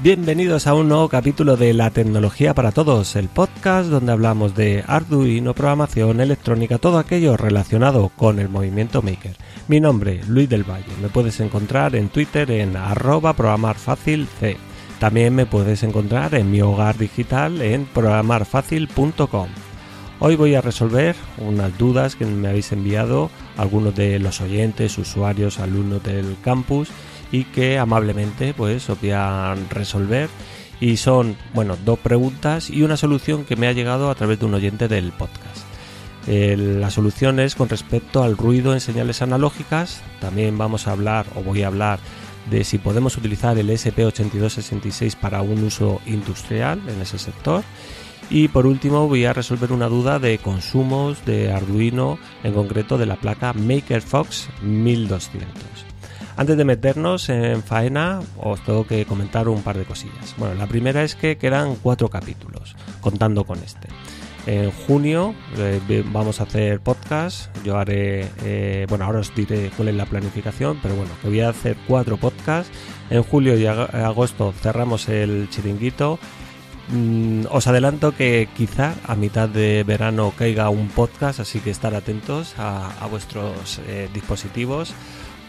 Bienvenidos a un nuevo capítulo de La Tecnología para Todos, el podcast donde hablamos de Arduino, programación, electrónica, todo aquello relacionado con el movimiento maker. Mi nombre, Luis del Valle. Me puedes encontrar en Twitter en @programarfacilc. También me puedes encontrar en mi hogar digital en programarfacil.com. Hoy voy a resolver unas dudas que me habéis enviado algunos de los oyentes, usuarios, alumnos del campus, y que amablemente pues os voy a resolver, y son dos preguntas y una solución que me ha llegado a través de un oyente del podcast. La solución es con respecto al ruido en señales analógicas. También voy a hablar de si podemos utilizar el ESP8266 para un uso industrial en ese sector. Y por último voy a resolver una duda de consumos de Arduino, en concreto de la placa MakerFox 1200. Antes de meternos en faena, os tengo que comentar un par de cosillas. Bueno, la primera es que quedan 4 capítulos, contando con este. En junio vamos a hacer podcast. Yo haré, ahora os diré cuál es la planificación, pero que voy a hacer 4 podcasts. En julio y agosto cerramos el chiringuito. Os adelanto que quizá a mitad de verano caiga un podcast, así que estar atentos a vuestros dispositivos,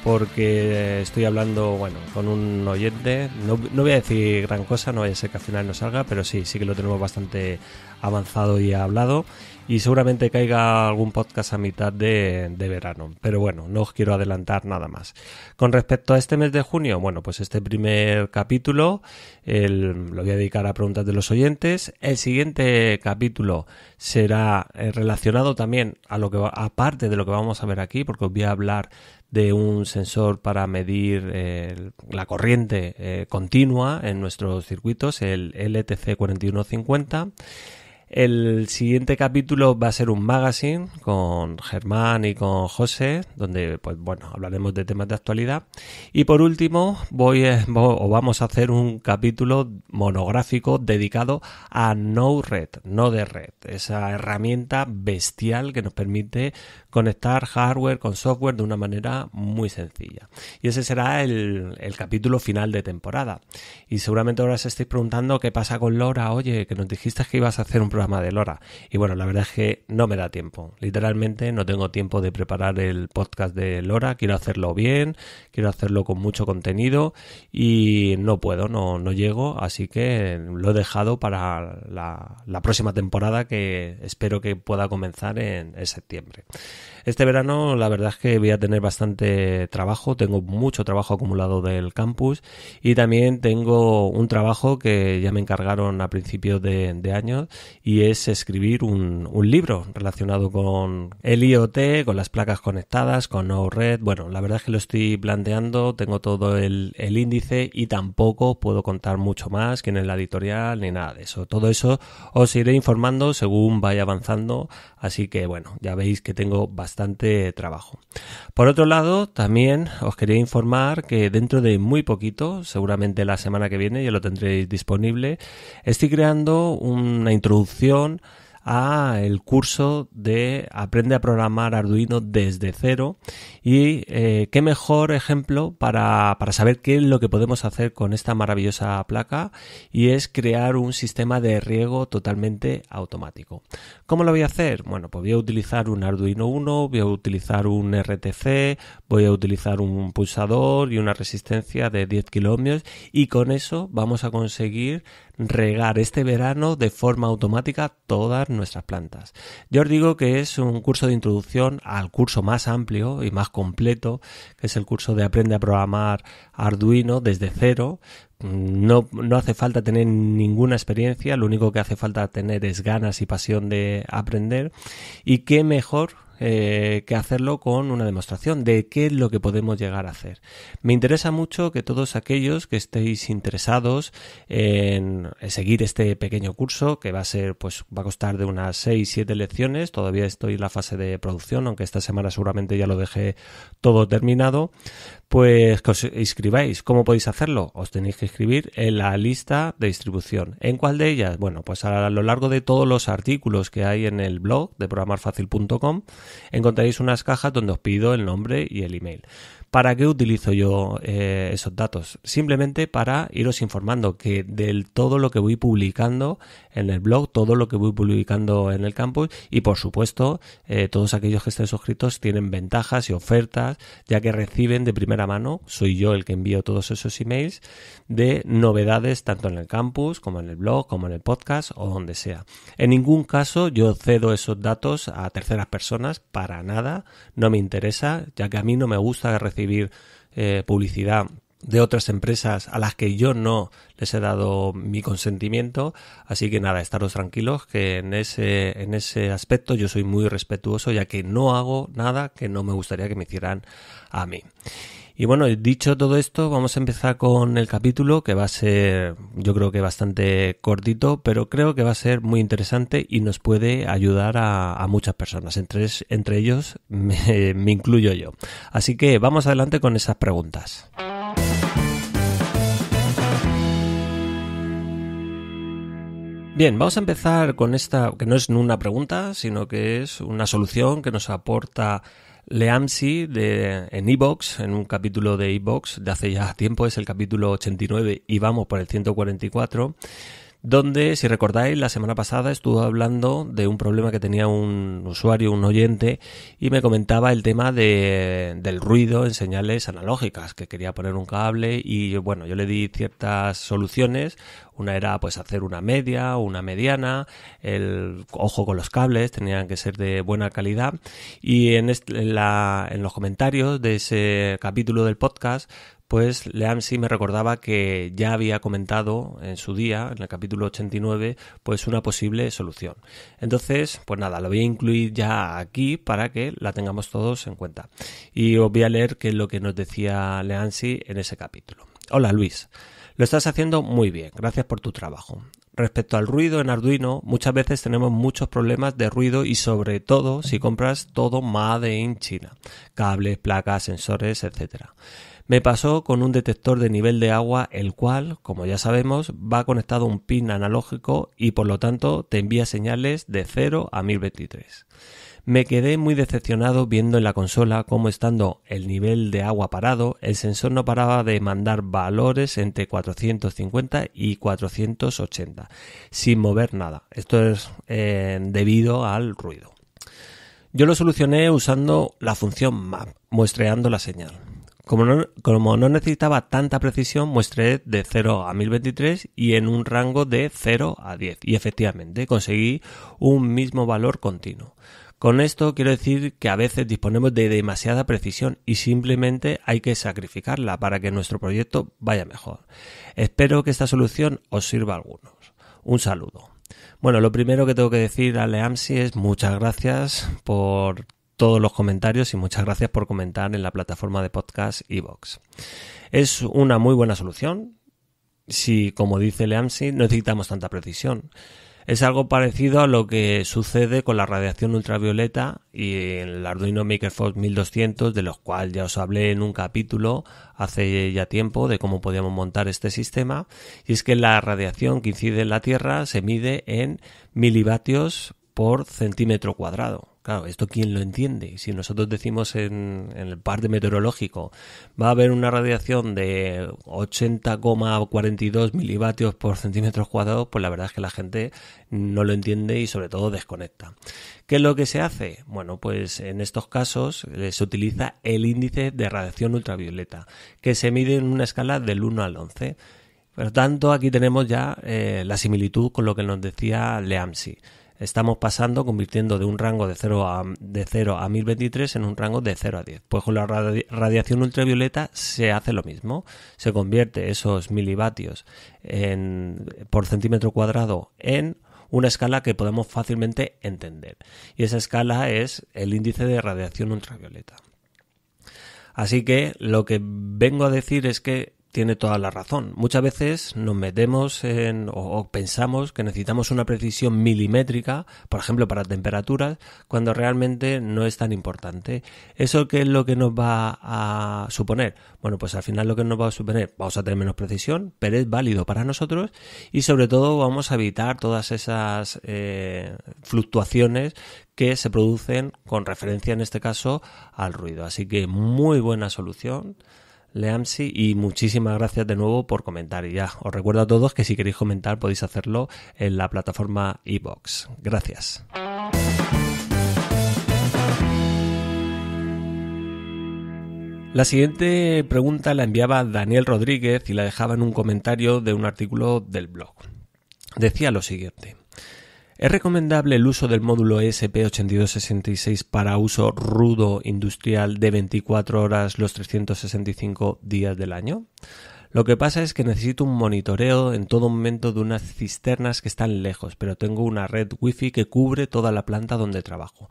porque estoy hablando con un oyente. No voy a decir gran cosa, no vaya a ser que al final no salga, pero sí que lo tenemos bastante avanzado y hablado, y seguramente caiga algún podcast a mitad de verano, pero no os quiero adelantar nada más. Con respecto a este mes de junio, pues este primer capítulo lo voy a dedicar a preguntas de los oyentes. El siguiente capítulo será relacionado también aparte de lo que vamos a ver aquí, porque os voy a hablar de un sensor para medir la corriente continua en nuestros circuitos, el LTC4150. El siguiente capítulo va a ser un magazine con Germán y con José, donde hablaremos de temas de actualidad. Y por último vamos a hacer un capítulo monográfico dedicado a Node-RED, esa herramienta bestial que nos permite conectar hardware con software de una manera muy sencilla. Y ese será el capítulo final de temporada. Y seguramente ahora os estáis preguntando qué pasa con LoRa. Oye, que nos dijiste que ibas a hacer un programa de LoRa. Y la verdad es que no me da tiempo. Literalmente no tengo tiempo de preparar el podcast de LoRa. Quiero hacerlo bien, quiero hacerlo con mucho contenido y no puedo, no llego. Así que lo he dejado para la próxima temporada, que espero que pueda comenzar en septiembre. Este verano la verdad es que voy a tener bastante trabajo, tengo mucho trabajo acumulado del campus, y también tengo un trabajo que ya me encargaron a principios de año, y es escribir un libro relacionado con el IoT, con las placas conectadas, con Node-RED. La verdad es que lo estoy planteando, tengo todo el índice, y tampoco puedo contar mucho más, quién es la editorial ni nada de eso. Todo eso os iré informando según vaya avanzando, así que ya veis que tengo bastante trabajo. Por otro lado, también os quería informar que dentro de muy poquito, seguramente la semana que viene ya lo tendréis disponible, estoy creando una introducción a el curso de Aprende a programar Arduino desde cero, y qué mejor ejemplo para saber qué es lo que podemos hacer con esta maravillosa placa, y es crear un sistema de riego totalmente automático. ¿Cómo lo voy a hacer? Pues voy a utilizar un Arduino Uno, voy a utilizar un RTC, voy a utilizar un pulsador y una resistencia de 10 kiloohmios, y con eso vamos a conseguir regar este verano de forma automática todas nuestras plantas. Yo os digo que es un curso de introducción al curso más amplio y más completo, que es el curso de Aprende a programar Arduino desde cero. No hace falta tener ninguna experiencia, lo único que hace falta tener es ganas y pasión de aprender, y qué mejor que hacerlo con una demostración de qué es lo que podemos llegar a hacer. Me interesa mucho que todos aquellos que estéis interesados en seguir este pequeño curso, que va a costar de unas 6-7 lecciones, todavía estoy en la fase de producción, aunque esta semana seguramente ya lo dejé todo terminado, pues que os inscribáis. ¿Cómo podéis hacerlo? Os tenéis que inscribir en la lista de distribución. ¿En cuál de ellas? Pues a lo largo de todos los artículos que hay en el blog de programarfacil.com encontraréis unas cajas donde os pido el nombre y el email. ¿Para qué utilizo yo esos datos? Simplemente para iros informando que de todo lo que voy publicando en el blog, todo lo que voy publicando en el campus y por supuesto todos aquellos que estén suscritos tienen ventajas y ofertas ya que reciben de primera mano, soy yo el que envío todos esos emails de novedades tanto en el campus como en el blog, como en el podcast o donde sea. En ningún caso yo cedo esos datos a terceras personas, para nada, no me interesa, ya que a mí no me gusta recibir publicidad de otras empresas a las que yo no les he dado mi consentimiento, así que nada, estaros tranquilos que en ese aspecto yo soy muy respetuoso, ya que no hago nada que no me gustaría que me hicieran a mí. Y bueno, dicho todo esto, vamos a empezar con el capítulo que va a ser, yo creo que bastante cortito, pero creo que va a ser muy interesante y nos puede ayudar a muchas personas, entre ellos me incluyo yo. Así que vamos adelante con esas preguntas. Bien, vamos a empezar con esta, que no es una pregunta, sino que es una solución que nos aporta Leamsi en iVoox, en un capítulo de iVoox de hace ya tiempo, es el capítulo 89 y vamos por el 144, donde, si recordáis, la semana pasada estuve hablando de un problema que tenía un usuario, un oyente, y me comentaba el tema del ruido en señales analógicas, que quería poner un cable y bueno, yo le di ciertas soluciones. Una era pues hacer una media o una mediana, ojo con los cables, tenían que ser de buena calidad y en los comentarios de ese capítulo del podcast pues Leamsi me recordaba que ya había comentado en su día, en el capítulo 89, pues una posible solución. Entonces, pues nada, lo voy a incluir ya aquí para que la tengamos todos en cuenta. Y os voy a leer qué es lo que nos decía Leamsi en ese capítulo. Hola Luis, lo estás haciendo muy bien, gracias por tu trabajo. Respecto al ruido en Arduino, muchas veces tenemos muchos problemas de ruido y sobre todo si compras todo made in China, cables, placas, sensores, etcétera. Me pasó con un detector de nivel de agua, el cual, como ya sabemos, va conectado a un pin analógico y por lo tanto te envía señales de 0 a 1023. Me quedé muy decepcionado viendo en la consola cómo estando el nivel de agua parado, el sensor no paraba de mandar valores entre 450 y 480, sin mover nada. Esto es debido al ruido. Yo lo solucioné usando la función map, muestreando la señal. Como no necesitaba tanta precisión, muestré de 0 a 1023 y en un rango de 0 a 10. Y efectivamente conseguí un mismo valor continuo. Con esto quiero decir que a veces disponemos de demasiada precisión y simplemente hay que sacrificarla para que nuestro proyecto vaya mejor. Espero que esta solución os sirva a algunos. Un saludo. Bueno, lo primero que tengo que decir a Leamsi es muchas gracias por todos los comentarios y muchas gracias por comentar en la plataforma de podcast iVoox. Es una muy buena solución si, como dice Leamsi, no necesitamos tanta precisión. Es algo parecido a lo que sucede con la radiación ultravioleta y el Arduino MakerFox 1200, de los cuales ya os hablé en un capítulo hace ya tiempo de cómo podíamos montar este sistema. Y es que la radiación que incide en la Tierra se mide en milivatios por centímetro cuadrado. Claro, ¿esto quién lo entiende? Si nosotros decimos en el parte meteorológico va a haber una radiación de 80,42 milivatios por centímetros cuadrados, pues la verdad es que la gente no lo entiende y sobre todo desconecta. ¿Qué es lo que se hace? Bueno, pues en estos casos se utiliza el índice de radiación ultravioleta, que se mide en una escala del 1 al 11. Por lo tanto, aquí tenemos ya la similitud con lo que nos decía Leamsi. Estamos convirtiendo de un rango de 0 a 1023 en un rango de 0 a 10. Pues con la radiación ultravioleta se hace lo mismo. Se convierte esos milivatios por centímetro cuadrado en una escala que podemos fácilmente entender. Y esa escala es el índice de radiación ultravioleta. Así que lo que vengo a decir es que tiene toda la razón. Muchas veces nos metemos o pensamos que necesitamos una precisión milimétrica, por ejemplo para temperaturas, cuando realmente no es tan importante. ¿Eso qué es lo que nos va a suponer? Bueno, pues al final lo que nos va a suponer, vamos a tener menos precisión, pero es válido para nosotros y sobre todo vamos a evitar todas esas fluctuaciones que se producen con referencia en este caso al ruido. Así que muy buena solución, Leamsi, y muchísimas gracias de nuevo por comentar. Y ya os recuerdo a todos que si queréis comentar podéis hacerlo en la plataforma iVoox. Gracias. La siguiente pregunta la enviaba Daniel Rodríguez y la dejaba en un comentario de un artículo del blog. Decía lo siguiente: ¿es recomendable el uso del módulo ESP8266 para uso rudo industrial de 24 horas los 365 días del año? Lo que pasa es que necesito un monitoreo en todo momento de unas cisternas que están lejos, pero tengo una red wifi que cubre toda la planta donde trabajo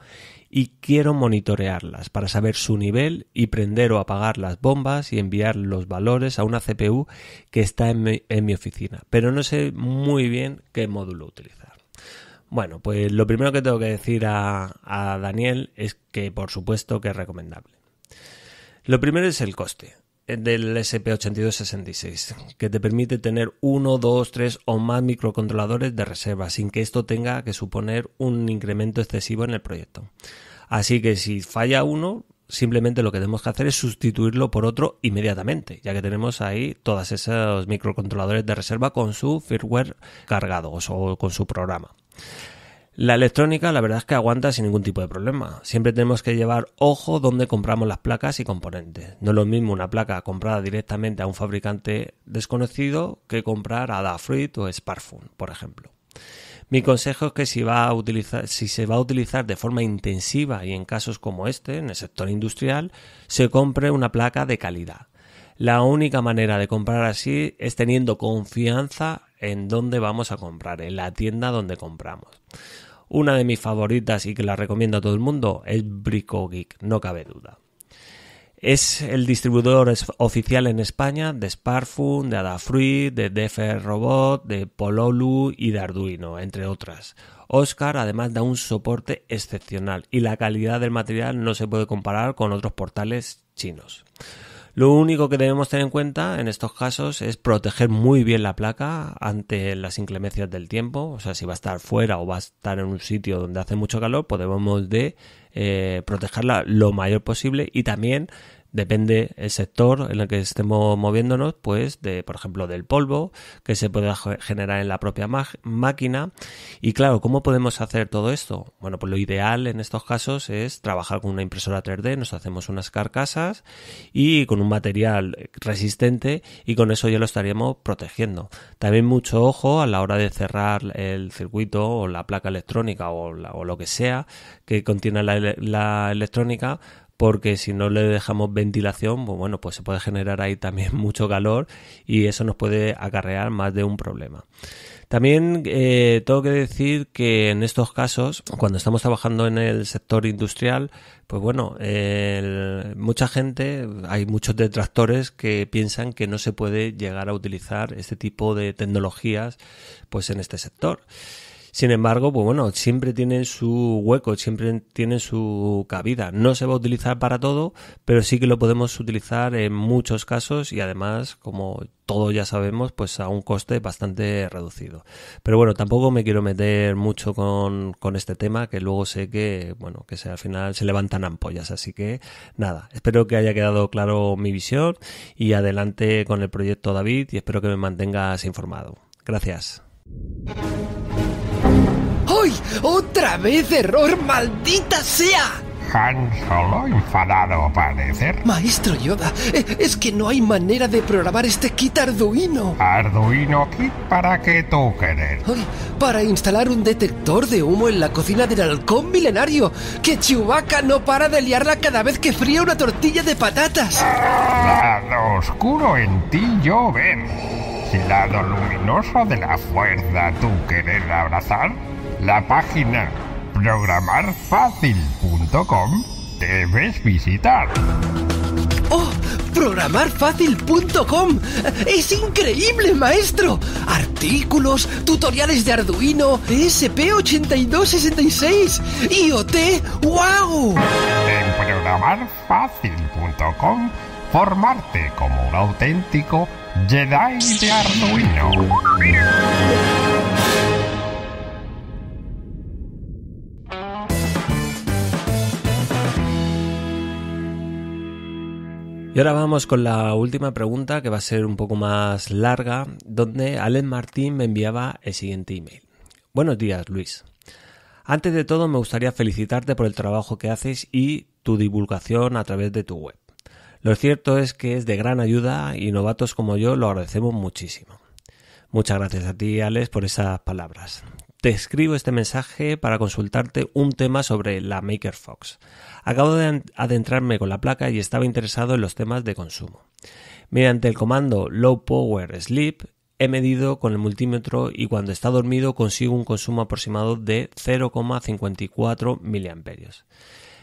y quiero monitorearlas para saber su nivel y prender o apagar las bombas y enviar los valores a una CPU que está en mi oficina, pero no sé muy bien qué módulo utilizar. Bueno, pues lo primero que tengo que decir a Daniel es que por supuesto que es recomendable. Lo primero es el coste del ESP8266, que te permite tener 1, 2, 3 o más microcontroladores de reserva sin que esto tenga que suponer un incremento excesivo en el proyecto. Así que si falla uno, simplemente lo que tenemos que hacer es sustituirlo por otro inmediatamente, ya que tenemos ahí todos esos microcontroladores de reserva con su firmware cargados o con su programa. La electrónica la verdad es que aguanta sin ningún tipo de problema. Siempre tenemos que llevar ojo donde compramos las placas y componentes. No es lo mismo una placa comprada directamente a un fabricante desconocido que comprar a Adafruit o Sparkfun, por ejemplo. Mi consejo es que si se va a utilizar de forma intensiva y en casos como este, en el sector industrial, se compre una placa de calidad. La única manera de comprar así es teniendo confianza en dónde vamos a comprar, en la tienda donde compramos. Una de mis favoritas y que la recomiendo a todo el mundo es Bricogeek, no cabe duda. Es el distribuidor oficial en España de Sparkfun, de Adafruit, de DF Robot, de Pololu y de Arduino, entre otras. Oscar además da un soporte excepcional y la calidad del material no se puede comparar con otros portales chinos. Lo único que debemos tener en cuenta en estos casos es proteger muy bien la placa ante las inclemencias del tiempo. O sea, si va a estar fuera o va a estar en un sitio donde hace mucho calor, pues debemos de protegerla lo mayor posible y también depende el sector en el que estemos moviéndonos, pues de, por ejemplo, del polvo que se puede generar en la propia máquina. Y claro, ¿cómo podemos hacer todo esto? Bueno, pues lo ideal en estos casos es trabajar con una impresora 3D, nos hacemos unas carcasas y con un material resistente y con eso ya lo estaríamos protegiendo. También mucho ojo a la hora de cerrar el circuito o la placa electrónica o lo que sea que contiene la electrónica, porque si no le dejamos ventilación, pues se puede generar ahí también mucho calor y eso nos puede acarrear más de un problema. También tengo que decir que en estos casos, cuando estamos trabajando en el sector industrial, pues bueno, mucha gente, hay muchos detractores que piensan que no se puede llegar a utilizar este tipo de tecnologías pues en este sector. Sin embargo, pues bueno, siempre tienen su hueco, siempre tienen su cabida. No se va a utilizar para todo, pero sí que lo podemos utilizar en muchos casos y además, como todos ya sabemos, pues a un coste bastante reducido. Pero bueno, tampoco me quiero meter mucho con este tema, que luego sé que, bueno, que al final se levantan ampollas. Así que nada, espero que haya quedado claro mi visión y adelante con el proyecto, David, y espero que me mantengas informado. Gracias. ¡Ay! ¡Otra vez error! ¡Maldita sea! Han Solo enfadado parece. Maestro Yoda, es que no hay manera de programar este kit Arduino. ¿Arduino kit para qué tú quieres? Ay, para instalar un detector de humo en la cocina del halcón milenario. Que Chewbacca no para de liarla cada vez que fría una tortilla de patatas. Lado oscuro en ti yo ver. Si lado luminoso de la fuerza tú quieres abrazar, la página programarfacil.com debes visitar. ¡Oh! programarfacil.com. ¡Es increíble, maestro! Artículos, tutoriales de Arduino, ESP8266, IoT, ¡wow! En programarfacil.com, formarte como un auténtico Jedi de Arduino. Y ahora vamos con la última pregunta, que va a ser un poco más larga, donde Alex Martín me enviaba el siguiente email. Buenos días, Luis. Antes de todo me gustaría felicitarte por el trabajo que haces y tu divulgación a través de tu web. Lo cierto es que es de gran ayuda y novatos como yo lo agradecemos muchísimo. Muchas gracias a ti, Alex, por esas palabras. Te escribo este mensaje para consultarte un tema sobre la MakerFox. Acabo de adentrarme con la placa y estaba interesado en los temas de consumo. Mediante el comando Low Power Sleep he medido con el multímetro y cuando está dormido consigo un consumo aproximado de 0,54 mA.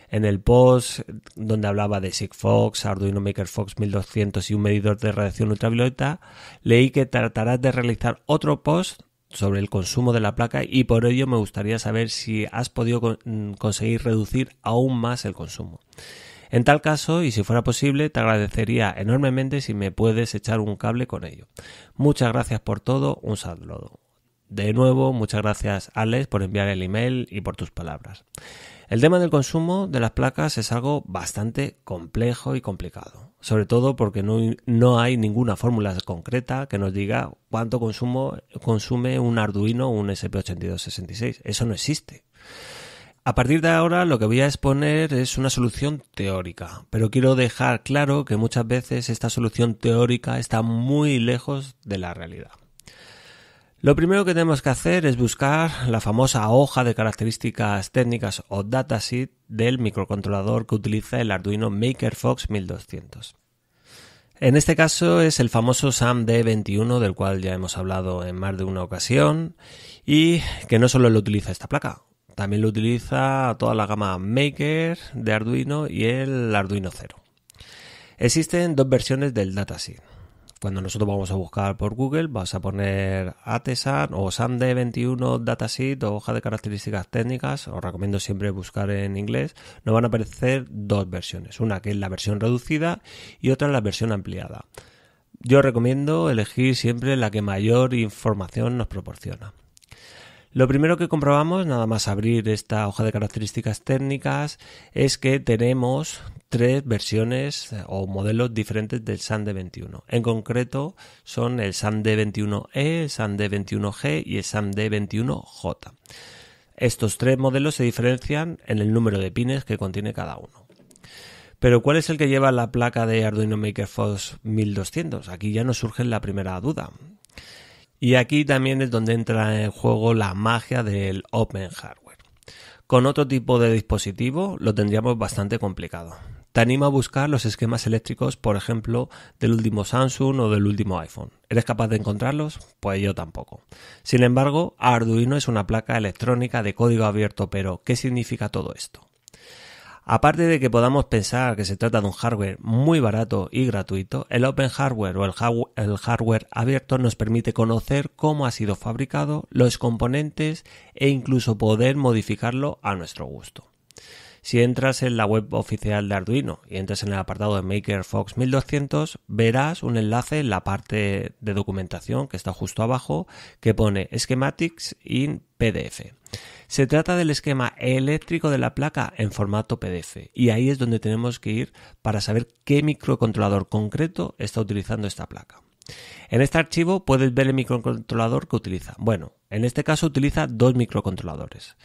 En el post donde hablaba de Sigfox, Arduino MakerFox 1200 y un medidor de radiación ultravioleta, leí que tratarás de realizar otro post sobre el consumo de la placa y por ello me gustaría saber si has podido conseguir reducir aún más el consumo. En tal caso, y si fuera posible, te agradecería enormemente si me puedes echar un cable con ello. Muchas gracias por todo, un saludo. De nuevo, muchas gracias, Alex, por enviar el email y por tus palabras. El tema del consumo de las placas es algo bastante complejo y complicado, sobre todo porque no hay ninguna fórmula concreta que nos diga cuánto consume un Arduino o un ESP8266. Eso no existe. A partir de ahora lo que voy a exponer es una solución teórica, pero quiero dejar claro que muchas veces esta solución teórica está muy lejos de la realidad. Lo primero que tenemos que hacer es buscar la famosa hoja de características técnicas o datasheet del microcontrolador que utiliza el Arduino MakerFox 1200. En este caso es el famoso SAMD21 del cual ya hemos hablado en más de una ocasión y que no solo lo utiliza esta placa, también lo utiliza toda la gama Maker de Arduino y el Arduino Zero. Existen dos versiones del datasheet. Cuando nosotros vamos a buscar por Google, vas a poner ATESAN o SAMD21 datasheet o hoja de características técnicas, os recomiendo siempre buscar en inglés, nos van a aparecer dos versiones, una que es la versión reducida y otra la versión ampliada. Yo recomiendo elegir siempre la que mayor información nos proporciona. Lo primero que comprobamos, nada más abrir esta hoja de características técnicas, es que tenemos tres versiones o modelos diferentes del SAMD21. En concreto son el SAMD21E, el SAMD21G y el SAMD21J. Estos tres modelos se diferencian en el número de pines que contiene cada uno. Pero ¿cuál es el que lleva la placa de Arduino MakerFox 1200? Aquí ya nos surge la primera duda. Y aquí también es donde entra en juego la magia del Open Hardware. Con otro tipo de dispositivo lo tendríamos bastante complicado. Te animo a buscar los esquemas eléctricos, por ejemplo, del último Samsung o del último iPhone. ¿Eres capaz de encontrarlos? Pues yo tampoco. Sin embargo, Arduino es una placa electrónica de código abierto, pero ¿qué significa todo esto? Aparte de que podamos pensar que se trata de un hardware muy barato y gratuito, el Open Hardware o el hardware abierto nos permite conocer cómo ha sido fabricado, los componentes e incluso poder modificarlo a nuestro gusto. Si entras en la web oficial de Arduino y entras en el apartado de MakerFox 1200, verás un enlace en la parte de documentación que está justo abajo que pone Schematics in PDF. Se trata del esquema eléctrico de la placa en formato PDF y ahí es donde tenemos que ir para saber qué microcontrolador concreto está utilizando esta placa. En este archivo puedes ver el microcontrolador que utiliza. Bueno, en este caso utiliza dos microcontroladores.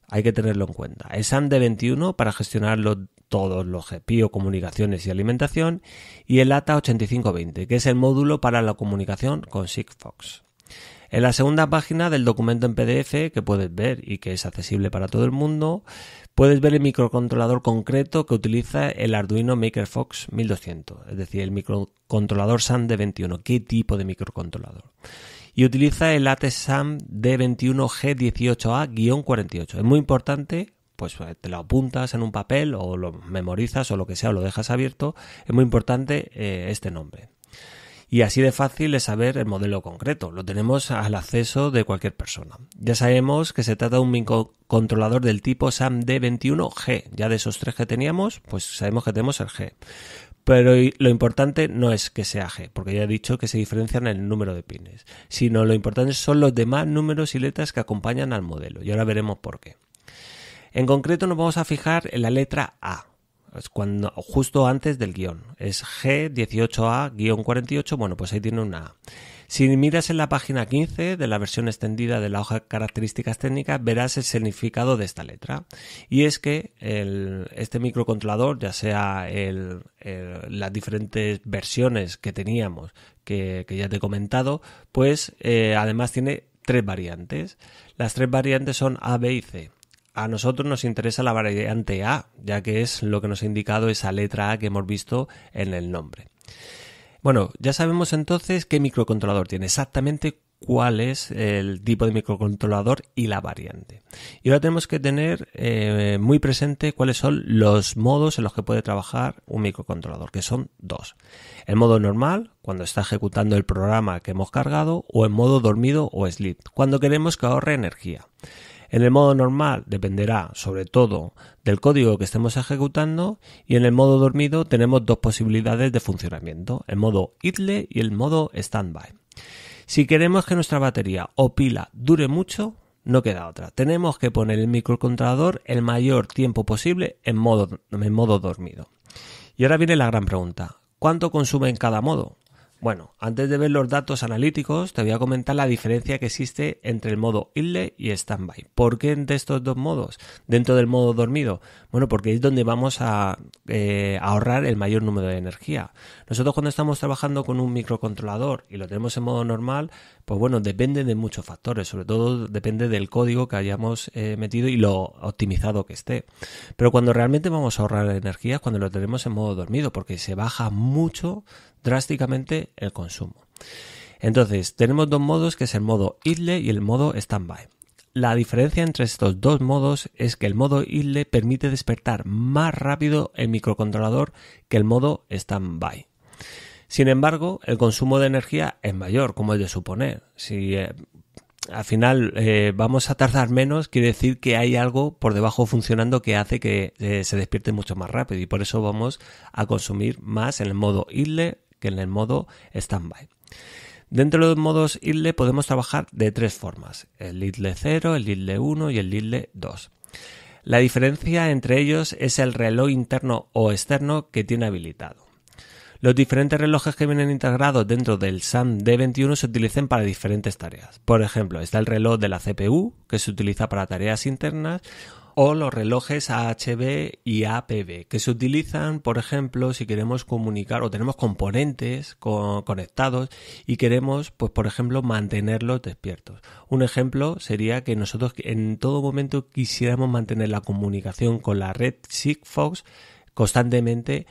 Hay que tenerlo en cuenta. El SAMD21 para gestionar todos los GPIO, comunicaciones y alimentación y el ATA8520, que es el módulo para la comunicación con Sigfox. En la segunda página del documento en PDF que puedes ver y que es accesible para todo el mundo, puedes ver el microcontrolador concreto que utiliza el Arduino MakerFox 1200, es decir, el microcontrolador SAMD21, qué tipo de microcontrolador. Y utiliza el ATESAN D21G18A-48. Es muy importante pues te lo apuntas en un papel o lo memorizas o lo que sea, o lo dejas abierto. Es muy importante este nombre. Y así de fácil es saber el modelo concreto. Lo tenemos al acceso de cualquier persona. Ya sabemos que se trata de un microcontrolador del tipo SAMD21G. Ya de esos 3 que teníamos, pues sabemos que tenemos el G. Pero lo importante no es que sea G, porque ya he dicho que se diferencian en el número de pines, sino lo importante son los demás números y letras que acompañan al modelo. Y ahora veremos por qué. En concreto nos vamos a fijar en la letra A. Justo antes del guión, es G18A-48, bueno, pues ahí tiene una A. Si miras en la página 15 de la versión extendida de la hoja de características técnicas, verás el significado de esta letra. Y es que este microcontrolador, ya sea las diferentes versiones que teníamos, que ya te he comentado, pues además tiene 3 variantes. Las 3 variantes son A, B y C. A nosotros nos interesa la variante A, ya que es lo que nos ha indicado esa letra A que hemos visto en el nombre. Bueno, ya sabemos entonces qué microcontrolador tiene, exactamente cuál es el tipo de microcontrolador y la variante. Y ahora tenemos que tener muy presente cuáles son los modos en los que puede trabajar un microcontrolador, que son 2. El modo normal, cuando está ejecutando el programa que hemos cargado, o en modo dormido o sleep, cuando queremos que ahorre energía. En el modo normal dependerá sobre todo del código que estemos ejecutando, y en el modo dormido tenemos 2 posibilidades de funcionamiento, el modo idle y el modo standby. Si queremos que nuestra batería o pila dure mucho, no queda otra. Tenemos que poner el microcontrolador el mayor tiempo posible en modo dormido. Y ahora viene la gran pregunta, ¿cuánto consume en cada modo? Bueno, antes de ver los datos analíticos, te voy a comentar la diferencia que existe entre el modo idle y standby. ¿Por qué entre estos 2 modos? Dentro del modo dormido, bueno, porque es donde vamos a ahorrar el mayor número de energía. Nosotros cuando estamos trabajando con un microcontrolador y lo tenemos en modo normal, pues bueno, depende de muchos factores, sobre todo depende del código que hayamos metido y lo optimizado que esté. Pero cuando realmente vamos a ahorrar energía es cuando lo tenemos en modo dormido, porque se baja mucho drásticamente el consumo. Entonces, tenemos 2 modos, que es el modo idle y el modo standby. La diferencia entre estos 2 modos es que el modo idle permite despertar más rápido el microcontrolador que el modo standby. Sin embargo, el consumo de energía es mayor, como es de suponer. Si al final vamos a tardar menos, quiere decir que hay algo por debajo funcionando que hace que se despierte mucho más rápido, y por eso vamos a consumir más en el modo idle que en el modo standby. Dentro de los modos idle podemos trabajar de 3 formas, el idle 0, el idle 1 y el idle 2. La diferencia entre ellos es el reloj interno o externo que tiene habilitado. Los diferentes relojes que vienen integrados dentro del SAMD21 se utilizan para diferentes tareas. Por ejemplo, está el reloj de la CPU, que se utiliza para tareas internas, o los relojes AHB y APB, que se utilizan, por ejemplo, si queremos comunicar o tenemos componentes conectados y queremos, pues por ejemplo, mantenerlos despiertos. Un ejemplo sería que nosotros en todo momento quisiéramos mantener la comunicación con la red Sigfox constantemente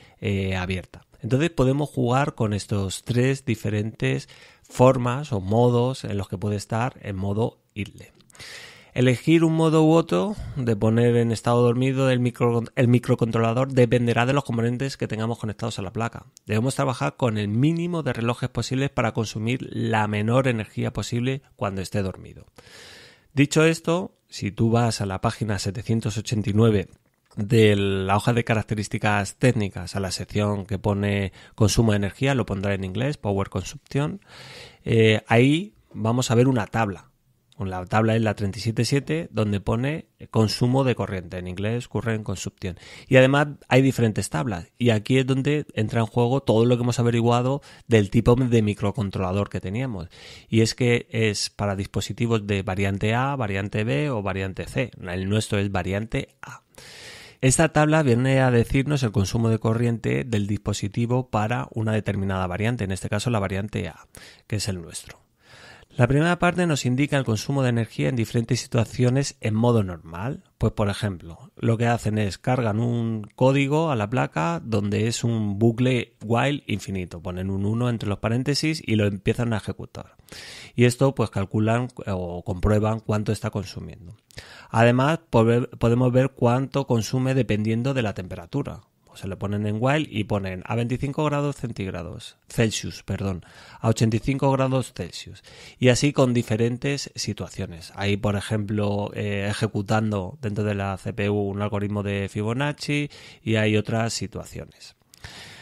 abierta. Entonces podemos jugar con estos 3 diferentes formas o modos en los que puede estar en modo idle. Elegir un modo u otro de poner en estado dormido el microcontrolador dependerá de los componentes que tengamos conectados a la placa. Debemos trabajar con el mínimo de relojes posibles para consumir la menor energía posible cuando esté dormido. Dicho esto, si tú vas a la página 789 de la hoja de características técnicas, a la sección que pone consumo de energía, lo pondrá en inglés, Power Consumption, ahí vamos a ver una tabla. La tabla es la 37.7, donde pone consumo de corriente, en inglés Current Consumption. Y además hay diferentes tablas, y aquí es donde entra en juego todo lo que hemos averiguado del tipo de microcontrolador que teníamos. Y es que es para dispositivos de variante A, variante B o variante C. El nuestro es variante A. Esta tabla viene a decirnos el consumo de corriente del dispositivo para una determinada variante, en este caso la variante A, que es el nuestro. La primera parte nos indica el consumo de energía en diferentes situaciones en modo normal. Pues por ejemplo, lo que hacen es cargan un código a la placa donde es un bucle while infinito. Ponen un 1 entre los paréntesis y lo empiezan a ejecutar. Y esto pues calculan o comprueban cuánto está consumiendo. Además podemos ver cuánto consume dependiendo de la temperatura. Se le ponen en while y ponen a 25 grados Celsius, a 85 grados Celsius. Y así con diferentes situaciones. Ahí, por ejemplo, ejecutando dentro de la CPU un algoritmo de Fibonacci y hay otras situaciones.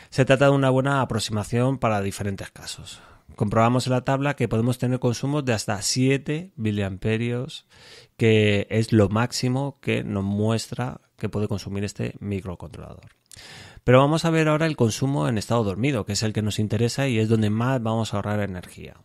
Se trata de una buena aproximación para diferentes casos. Comprobamos en la tabla que podemos tener consumos de hasta 7 miliamperios, que es lo máximo que nos muestra que puede consumir este microcontrolador. Pero vamos a ver ahora el consumo en estado dormido, que es el que nos interesa y es donde más vamos a ahorrar energía.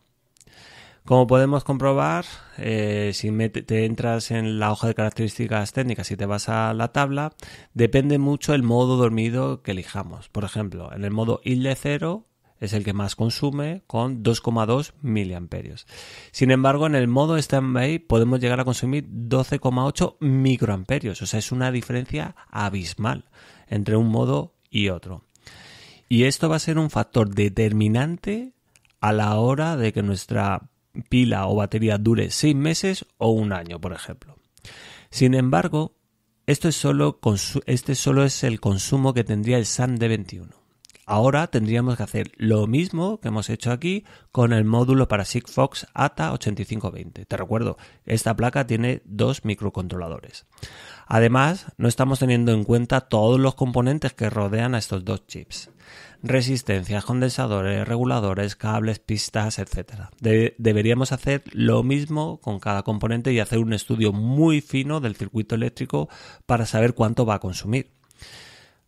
Como podemos comprobar, si te entras en la hoja de características técnicas y te vas a la tabla, depende mucho el modo dormido que elijamos. Por ejemplo, en el modo idle 0 es el que más consume con 2,2 miliamperios. Sin embargo, en el modo standby podemos llegar a consumir 12,8 microamperios. O sea, es una diferencia abismal entre un modo y otro. Y esto va a ser un factor determinante a la hora de que nuestra pila o batería dure 6 meses o un año, por ejemplo. Sin embargo, este solo es el consumo que tendría el SAN-D21. Ahora tendríamos que hacer lo mismo que hemos hecho aquí con el módulo para Sigfox ATA8520. Te recuerdo, esta placa tiene 2 microcontroladores. Además, no estamos teniendo en cuenta todos los componentes que rodean a estos 2 chips. Resistencias, condensadores, reguladores, cables, pistas, etc. Deberíamos hacer lo mismo con cada componente y hacer un estudio muy fino del circuito eléctrico para saber cuánto va a consumir.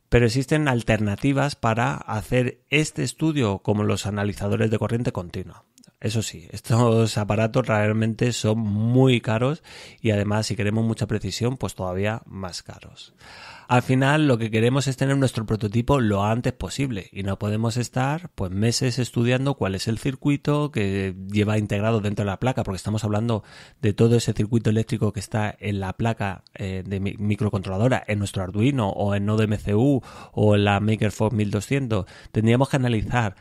Pero existen alternativas para hacer este estudio como los analizadores de corriente continua. Eso sí, estos aparatos realmente son muy caros y además si queremos mucha precisión pues todavía más caros. Al final lo que queremos es tener nuestro prototipo lo antes posible y no podemos estar pues meses estudiando cuál es el circuito que lleva integrado dentro de la placa, porque estamos hablando de todo ese circuito eléctrico que está en la placa de microcontroladora, en nuestro Arduino o en Node MCU o en la MakerFox 1200. Tendríamos que analizar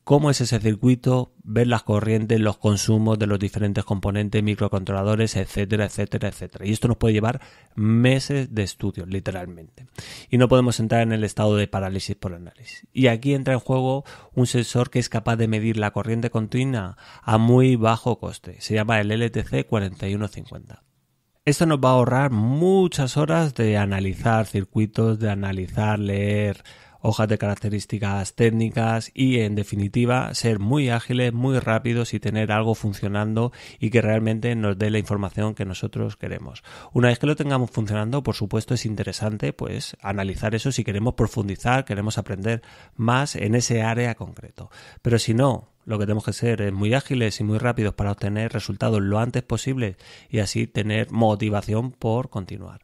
cómo es ese circuito, ver las corrientes, los consumos de los diferentes componentes, microcontroladores, etcétera, etcétera, etcétera. Y esto nos puede llevar meses de estudio, literalmente. Y no podemos entrar en el estado de parálisis por análisis. Y aquí entra en juego un sensor que es capaz de medir la corriente continua a muy bajo coste. Se llama el LTC4150. Esto nos va a ahorrar muchas horas de analizar circuitos, de analizar, leer hojas de características técnicas y en definitiva ser muy ágiles, muy rápidos y tener algo funcionando y que realmente nos dé la información que nosotros queremos. Una vez que lo tengamos funcionando, por supuesto es interesante pues analizar eso si queremos profundizar, queremos aprender más en ese área concreto. Pero si no, lo que tenemos que ser es muy ágiles y muy rápidos para obtener resultados lo antes posible y así tener motivación por continuar.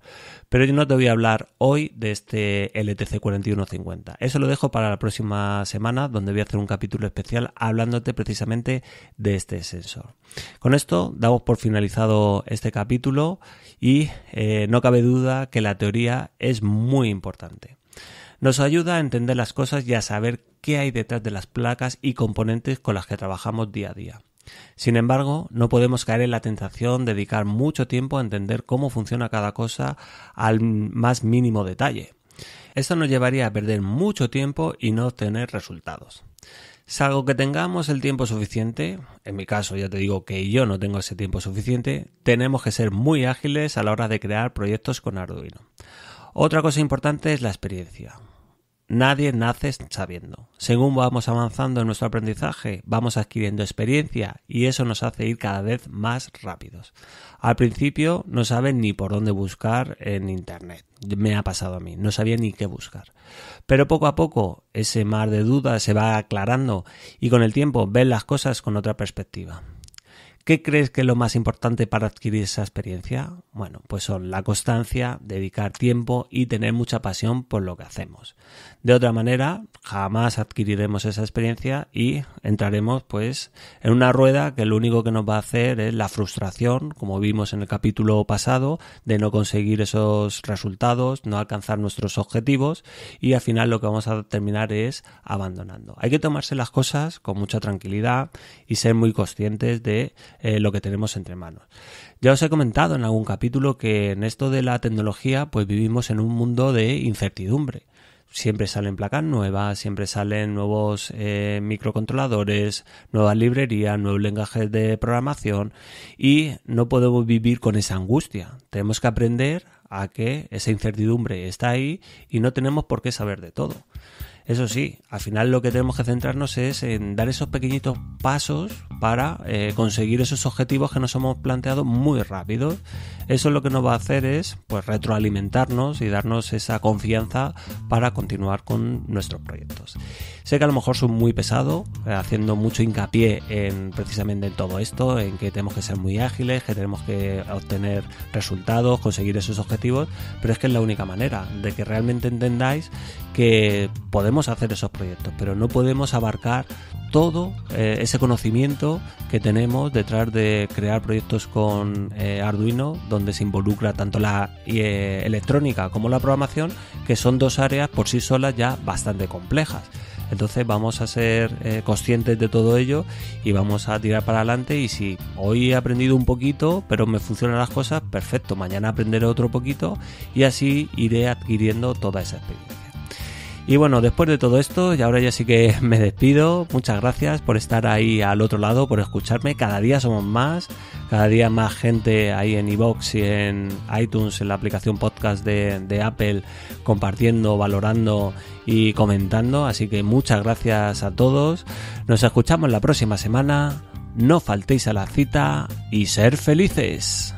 Pero yo no te voy a hablar hoy de este LTC4150. Eso lo dejo para la próxima semana, donde voy a hacer un capítulo especial hablándote precisamente de este sensor. Con esto damos por finalizado este capítulo y no cabe duda que la teoría es muy importante. Nos ayuda a entender las cosas y a saber qué hay detrás de las placas y componentes con las que trabajamos día a día. Sin embargo, no podemos caer en la tentación de dedicar mucho tiempo a entender cómo funciona cada cosa al más mínimo detalle. Esto nos llevaría a perder mucho tiempo y no obtener resultados. Salvo que tengamos el tiempo suficiente, en mi caso ya te digo que yo no tengo ese tiempo suficiente, tenemos que ser muy ágiles a la hora de crear proyectos con Arduino. Otra cosa importante es la experiencia. Nadie nace sabiendo. Según vamos avanzando en nuestro aprendizaje, vamos adquiriendo experiencia y eso nos hace ir cada vez más rápidos. Al principio no sabes ni por dónde buscar en internet. Me ha pasado a mí, no sabía ni qué buscar. Pero poco a poco ese mar de dudas se va aclarando y con el tiempo ves las cosas con otra perspectiva. ¿Qué crees que es lo más importante para adquirir esa experiencia? Bueno, pues son la constancia, dedicar tiempo y tener mucha pasión por lo que hacemos. De otra manera, jamás adquiriremos esa experiencia y entraremos pues en una rueda que lo único que nos va a hacer es la frustración, como vimos en el capítulo pasado, de no conseguir esos resultados, no alcanzar nuestros objetivos y al final lo que vamos a terminar es abandonando. Hay que tomarse las cosas con mucha tranquilidad y ser muy conscientes de lo que tenemos entre manos. Ya os he comentado en algún capítulo que en esto de la tecnología pues vivimos en un mundo de incertidumbre. Siempre salen placas nuevas, siempre salen nuevos microcontroladores, nuevas librerías, nuevos lenguajes de programación y no podemos vivir con esa angustia. Tenemos que aprender a que esa incertidumbre está ahí y no tenemos por qué saber de todo. Eso sí, al final lo que tenemos que centrarnos es en dar esos pequeñitos pasos para conseguir esos objetivos que nos hemos planteado muy rápido. Eso lo que nos va a hacer es pues retroalimentarnos y darnos esa confianza para continuar con nuestros proyectos. Sé que a lo mejor soy muy pesado, haciendo mucho hincapié en precisamente en todo esto, en que tenemos que ser muy ágiles, que tenemos que obtener resultados, conseguir esos objetivos, pero es que es la única manera de que realmente entendáis que podemos hacer esos proyectos, pero no podemos abarcar todo ese conocimiento que tenemos detrás de crear proyectos con Arduino, donde se involucra tanto la electrónica como la programación, que son dos áreas por sí solas ya bastante complejas. Entonces vamos a ser conscientes de todo ello y vamos a tirar para adelante, y si hoy he aprendido un poquito pero me funcionan las cosas, perfecto, mañana aprenderé otro poquito y así iré adquiriendo toda esa experiencia. Y bueno, después de todo esto, y ahora ya sí que me despido. Muchas gracias por estar ahí al otro lado, por escucharme. Cada día somos más, cada día más gente ahí en iVoox y en iTunes, en la aplicación podcast de Apple, compartiendo, valorando y comentando. Así que muchas gracias a todos. Nos escuchamos la próxima semana. No faltéis a la cita y ser felices.